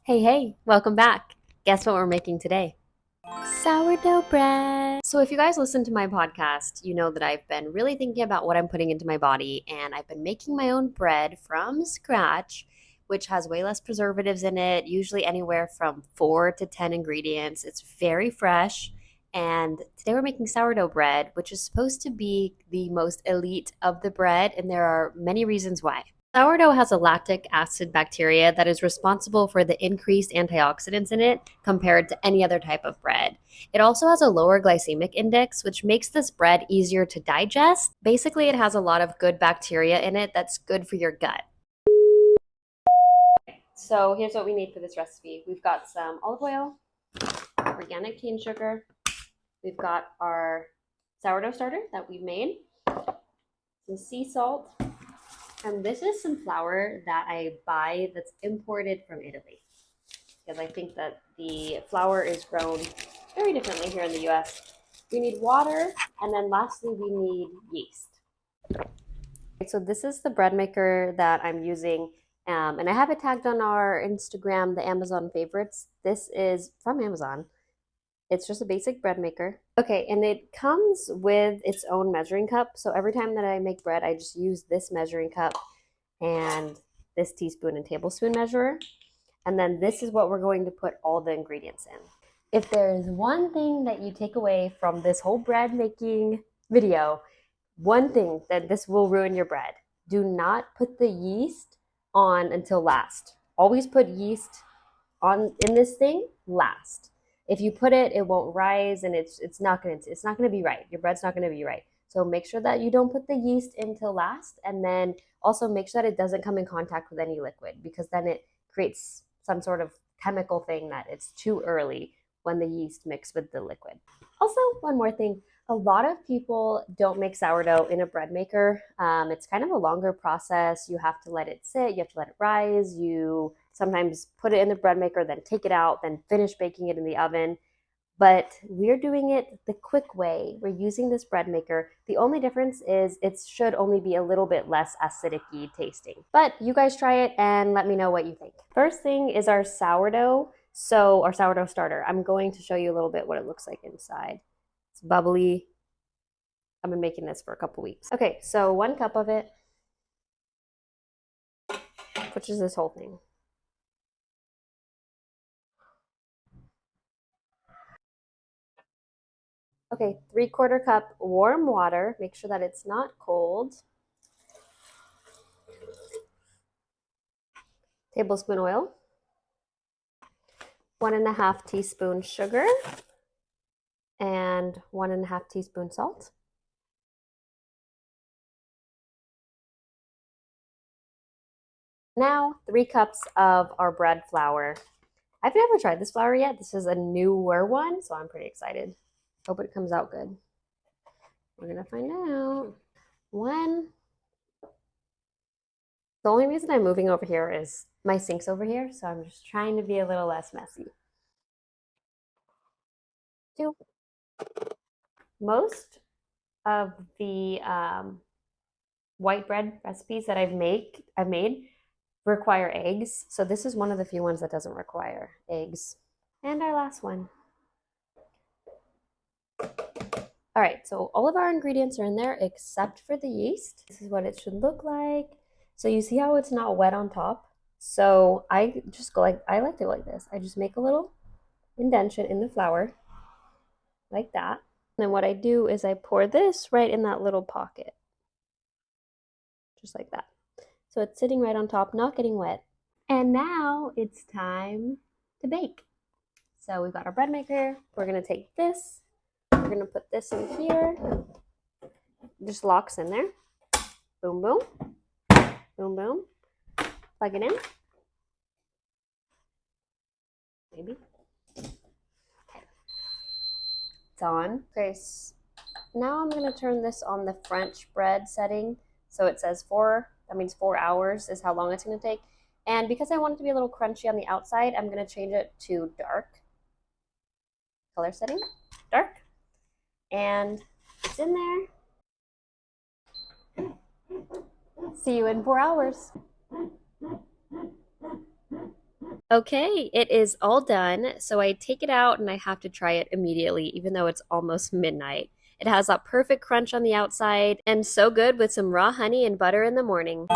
Hey, welcome back. Guess what we're making today? Sourdough bread. So, if you guys listen to my podcast, you know that I've been really thinking about what I'm putting into my body, and I've been making my own bread from scratch, which has way less preservatives in it, usually anywhere from 4 to 10 ingredients. It's very fresh. And today we're making sourdough bread, which is supposed to be the most elite of the bread, and there are many reasons why. Sourdough has a lactic acid bacteria that is responsible for the increased antioxidants in it compared to any other type of bread. It also has a lower glycemic index, which makes this bread easier to digest. Basically, it has a lot of good bacteria in it that's good for your gut. So, here's what we need for this recipe. We've got some olive oil, organic cane sugar, we've got our sourdough starter that we've made, some sea salt, and this is some flour that I buy that's imported from Italy because I think that the flour is grown very differently here in the US. We need water, and then lastly, we need yeast. So this is the bread maker that I'm using, and I have it tagged on our Instagram, the Amazon favorites. This is from Amazon. It's just a basic bread maker. Okay, and it comes with its own measuring cup. So every time that I make bread, I just use this measuring cup and this teaspoon and tablespoon measurer. And then this is what we're going to put all the ingredients in. If there is one thing that you take away from this whole bread making video, one thing that this will ruin your bread. Do not put the yeast on until last. Always put yeast on in this thing last. If you put it, it won't rise, and it's not gonna be right. Your bread's not gonna be right. So make sure that you don't put the yeast until last, and then also make sure that it doesn't come in contact with any liquid, because then it creates some sort of chemical thing that it's too early when the yeast mix with the liquid. Also, one more thing. A lot of people don't make sourdough in a bread maker. It's kind of a longer process. You have to let it sit, you have to let it rise. You sometimes put it in the bread maker, then take it out, then finish baking it in the oven. But we're doing it the quick way. We're using this bread maker. The only difference is it should only be a little bit less acidic-y tasting. But you guys try it and let me know what you think. First thing is our sourdough. So our sourdough starter. I'm going to show you a little bit what it looks like inside. It's bubbly. I've been making this for a couple weeks. Okay, so 1 cup of it, which is this whole thing. Okay, 3/4 cup warm water. Make sure that it's not cold. Tablespoon oil. 1.5 teaspoon sugar. And 1.5 teaspoon salt. Now, 3 cups of our bread flour. I've never tried this flour yet. This is a newer one, so I'm pretty excited. Hope it comes out good. We're gonna find out. The only reason I'm moving over here is my sink's over here, so I'm just trying to be a little less messy. 2. Most of the white bread recipes that I've made require eggs, so this is one of the few ones that doesn't require eggs. And our last one. All right, so all of our ingredients are in there except for the yeast. This is what it should look like. So you see how it's not wet on top? So I like to go like this. I just make a little indentation in the flour like that. And then what I do is I pour this right in that little pocket. Just like that. So it's sitting right on top, not getting wet. And now it's time to bake. So we've got our bread maker. We're gonna take this. We're gonna put this in here. It just locks in there. Boom, boom. Boom, boom. Plug it in. Maybe. Okay. It's on. Okay, now I'm gonna turn this on the French bread setting. So it says 4, that means 4 hours is how long it's gonna take. And because I want it to be a little crunchy on the outside, I'm gonna change it to dark. Color setting, dark. And it's in there. See you in 4 hours. Okay, it is all done. So I take it out and I have to try it immediately, even though it's almost midnight. It has that perfect crunch on the outside and so good with some raw honey and butter in the morning.